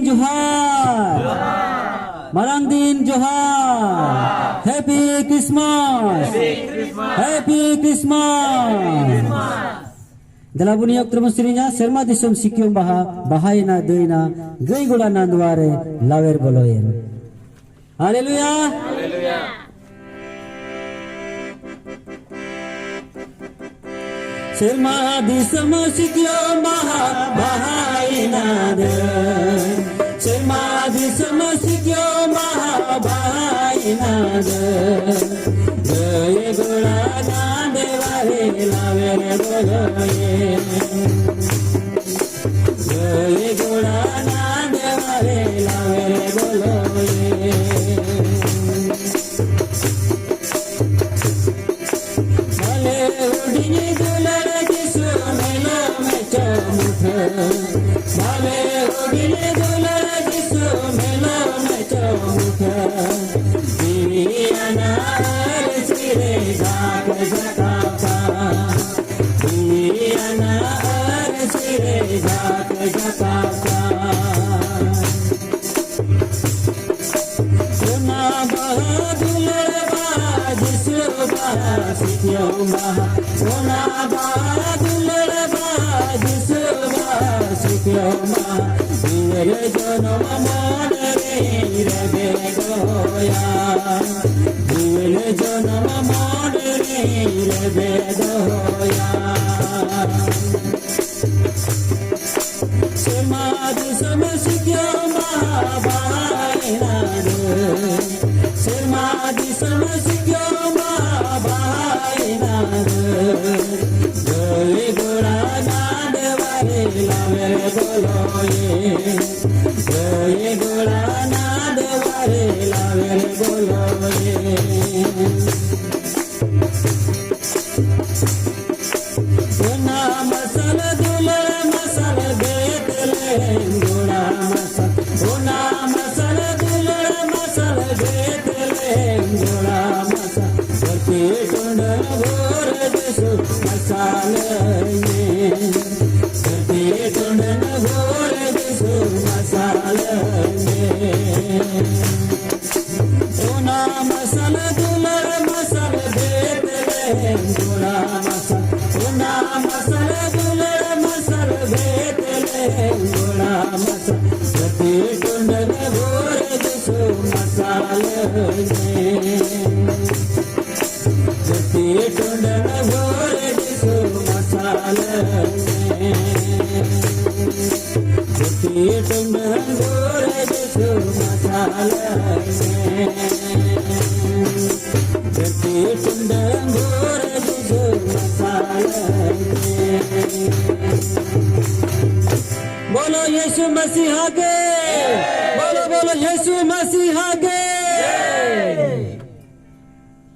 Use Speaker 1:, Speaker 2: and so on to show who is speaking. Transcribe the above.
Speaker 1: जोहार मारांग दिन जोहार happy Christmas happy Christmas dalam bunyi terus serinya serma disum sikium bahayna deina gei gula nanduare lawer boloyen haleluya serma disum sikium bahayna de serma disum sikium bahayna de gei gula nanduare lawer boloyen गए गोड़ा नाद वाले लावे बोलोए भले उड़िए दुलर जिसु मेलो में चमुठ भले उड़िए दुलर जिसु मेलो में चमुठ दियाना सिरे जाक जकापा दियाना सिरे जाक जकापा सुना बहादुर बाजिसु बासियो महा सुना बहादुर बाजिसु बासियो महा मेरे जन्म मन रे रबे गोया मेरे जन्म मन रे रबे गोया Semadi samasikyo mahabayna Semadi samasikyo mahabayna Goi gora nade vare laver boloye Goi gora nade vare laver boloye Sona masal dula masal गोड़ा मसल गोना मसल दुलड़ मसल बेतले गोड़ा मसल करके टुंड भोर दिसु मसाले करके टुंड भोर दिसु मसाले गोना मसल दुलड़ मसल बेतले गोड़ा मसल गोना मसल दुलड़ मसल बेतले गोड़ा मसल प्रति टुंड भोर दिसु मसाले प्रति टुंड भोर दिसु मसाले प्रति टुंड भोर दिसु मसाले प्रति टुंड भोर दिसु मसाले बोलो यीशु मसीह के